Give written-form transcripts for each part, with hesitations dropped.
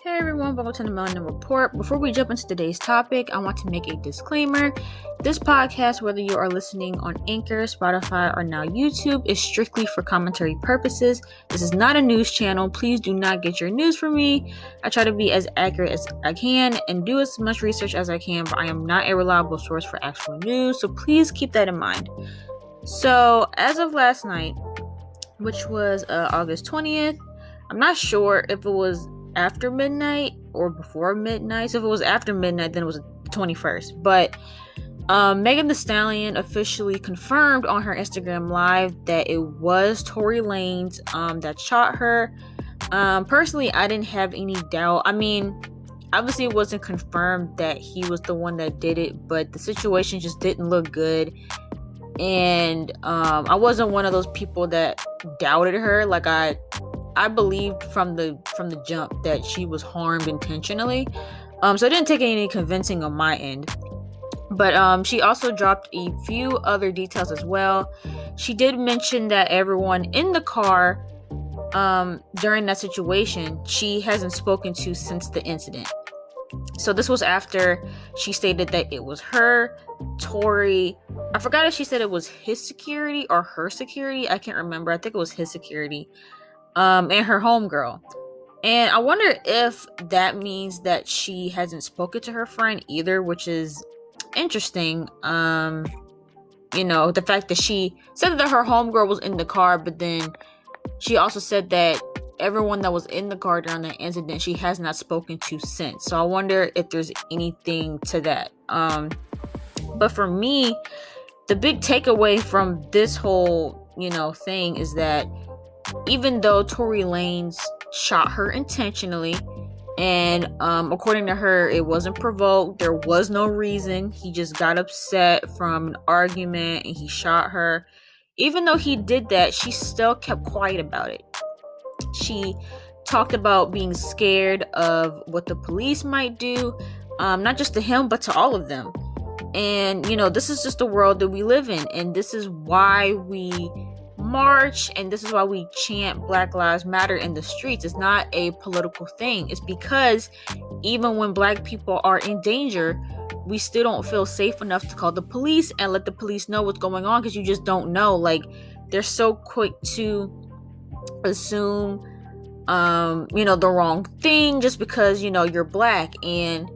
Hey everyone, welcome to the Melanin Report. Before we jump into today's topic, I want to make a disclaimer. This podcast, whether you are listening on Anchor, Spotify, or now YouTube, is strictly for commentary purposes. This is not a news channel. Please do not get your news from me. I try to be as accurate as I can and do as much research as I can, but I am not a reliable source for actual news, so please keep that in mind. So, as of last night, which was August 20th, I'm not sure if it was after midnight or before midnight. So if it was after midnight, then it was the 21st. But Megan Thee Stallion officially confirmed on her Instagram live that it was Tory Lanez that shot her. Personally, I didn't have any doubt. I mean, obviously it wasn't confirmed that he was the one that did it, but the situation just didn't look good. And I wasn't one of those people that doubted her. Like I believed from the jump that she was harmed intentionally. So it didn't take any convincing on my end. But she also dropped a few other details as well. She did mention that everyone in the car during that situation, she hasn't spoken to since the incident. So this was after she stated that it was her, Tory. I forgot if she said it was his security or her security. I can't remember. I think it was his security. And her homegirl. And I wonder if that means that she hasn't spoken to her friend either, which is interesting. The fact that she said that her homegirl was in the car, but then she also said that everyone that was in the car during the incident, she has not spoken to since. So I wonder if there's anything to that. But for me, the big takeaway from this whole, thing is that even though Tory Lanez shot her intentionally, and according to her, it wasn't provoked, there was no reason, he just got upset from an argument and he shot her. Even though he did that, she still kept quiet about it. She talked about being scared of what the police might do, not just to him, but to all of them. And, this is just the world that we live in, and this is why we march, and this is why we chant Black Lives Matter in the streets. It's not a political thing. It's because even when Black people are in danger, we still don't feel safe enough to call the police and let the police know what's going on, because you just don't know. Like, they're so quick to assume the wrong thing just because you're Black. And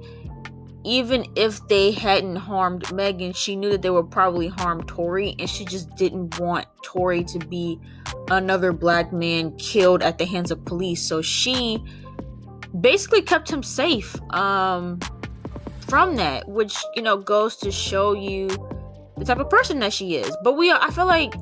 even if they hadn't harmed Megan, she knew that they would probably harm Tory, and she just didn't want Tory to be another Black man killed at the hands of police. So she basically kept him safe from that, which goes to show you the type of person that she is. But I feel like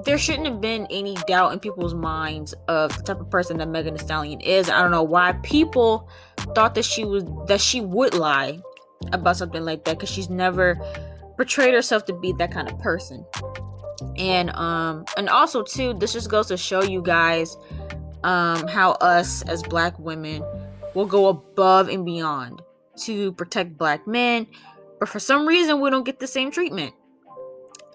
there shouldn't have been any doubt in people's minds of the type of person that Megan Thee Stallion is. I don't know why people thought that she would lie about something like that, because she's never portrayed herself to be that kind of person. And also too, this just goes to show you guys how us as Black women will go above and beyond to protect Black men, but for some reason we don't get the same treatment.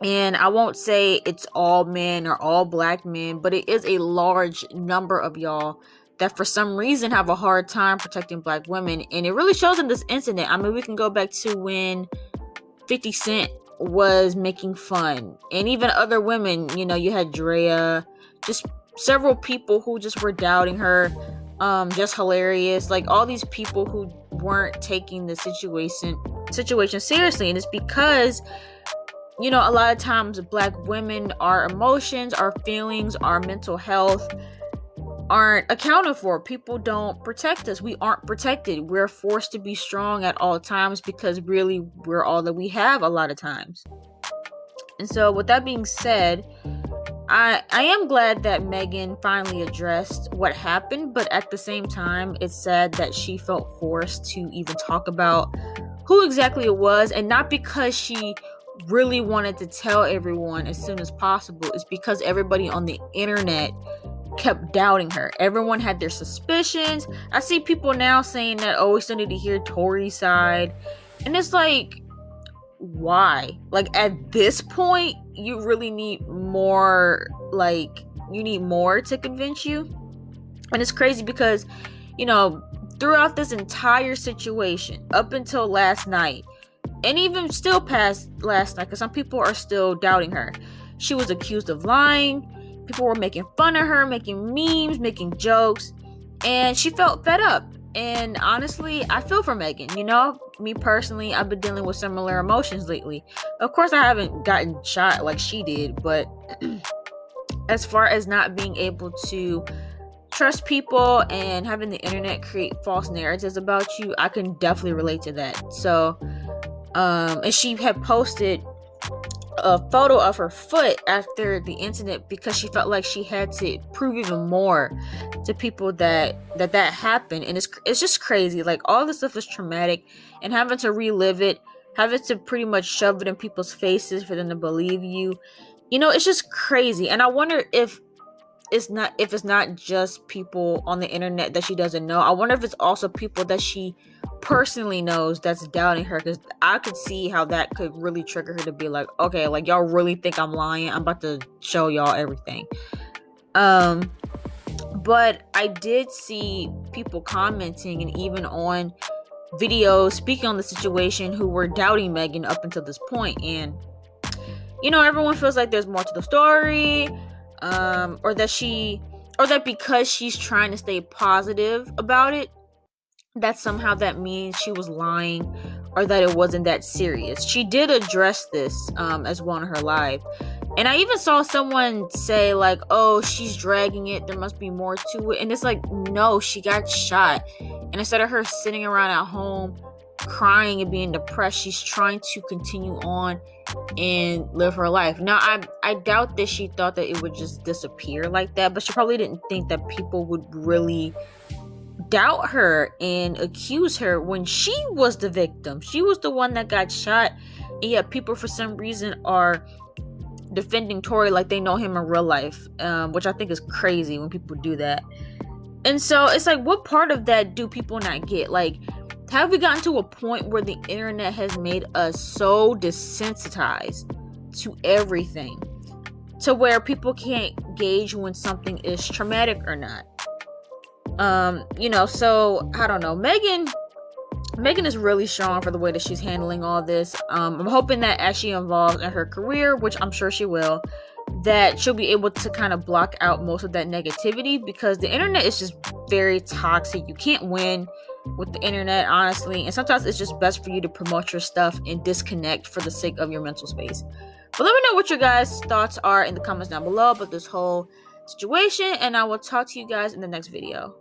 And I won't say it's all men or all Black men, but it is a large number of y'all that for some reason have a hard time protecting Black women. And it really shows in this incident. I mean, we can go back to when 50 Cent was making fun. And even other women, you had Drea, just several people who just were doubting her, just hilarious. Like, all these people who weren't taking the situation seriously. And it's because a lot of times Black women, our emotions, our feelings, our mental health aren't accounted for. People don't protect us. We aren't protected. We're forced to be strong at all times because really we're all that we have a lot of times. And so with that being said, I am glad that Megan finally addressed what happened, but at the same time, it's sad that she felt forced to even talk about who exactly it was, and not because she really wanted to tell everyone as soon as possible. It's because everybody on the internet kept doubting her. Everyone had their suspicions. I see people now saying that, we still need to hear Tory's side. And it's like, why? Like, at this point, you really need more, to convince you. And it's crazy because, throughout this entire situation, up until last night, and even still past last night, because some people are still doubting her. She was accused of lying. People were making fun of her, making memes, making jokes, and she felt fed up. And honestly, I feel for Megan. Me personally, I've been dealing with similar emotions lately. Of course, I haven't gotten shot like she did, but as far as not being able to trust people and having the internet create false narratives about you, I can definitely relate to that. So, and she had posted a photo of her foot after the incident because she felt like she had to prove even more to people that happened. And it's just crazy. Like, all this stuff is traumatic, and having to relive it, having to pretty much shove it in people's faces for them to believe you, it's just crazy. And I wonder if it's not just people on the internet that she doesn't know. I wonder if it's also people that she personally knows that's doubting her, because I could see how that could really trigger her to be like, okay, like, y'all really think I'm lying? I'm about to show y'all everything. But I did see people commenting and even on videos speaking on the situation who were doubting Megan up until this point. And everyone feels like there's more to the story, or that because she's trying to stay positive about it, that somehow that means she was lying, or that it wasn't that serious. She did address this as well in her live, and I even saw someone say like, oh, she's dragging it, there must be more to it. And it's like, no, she got shot, and instead of her sitting around at home crying and being depressed, she's trying to continue on and live her life. Now, I doubt that she thought that it would just disappear like that, but she probably didn't think that people would really doubt her and accuse her when she was the victim. She was the one that got shot, and yet people for some reason are defending Tory like they know him in real life, which I think is crazy when people do that. And so it's like, what part of that do people not get? Like, have we gotten to a point where the internet has made us so desensitized to everything, to where people can't gauge when something is traumatic or not? So I don't know. Megan is really strong for the way that she's handling all this. I'm hoping that as she evolves in her career, which I'm sure she will, that she'll be able to kind of block out most of that negativity, because the internet is just very toxic. You can't win with the internet, honestly, and sometimes it's just best for you to promote your stuff and disconnect for the sake of your mental space. But let me know what your guys' thoughts are in the comments down below about this whole situation, and I will talk to you guys in the next video.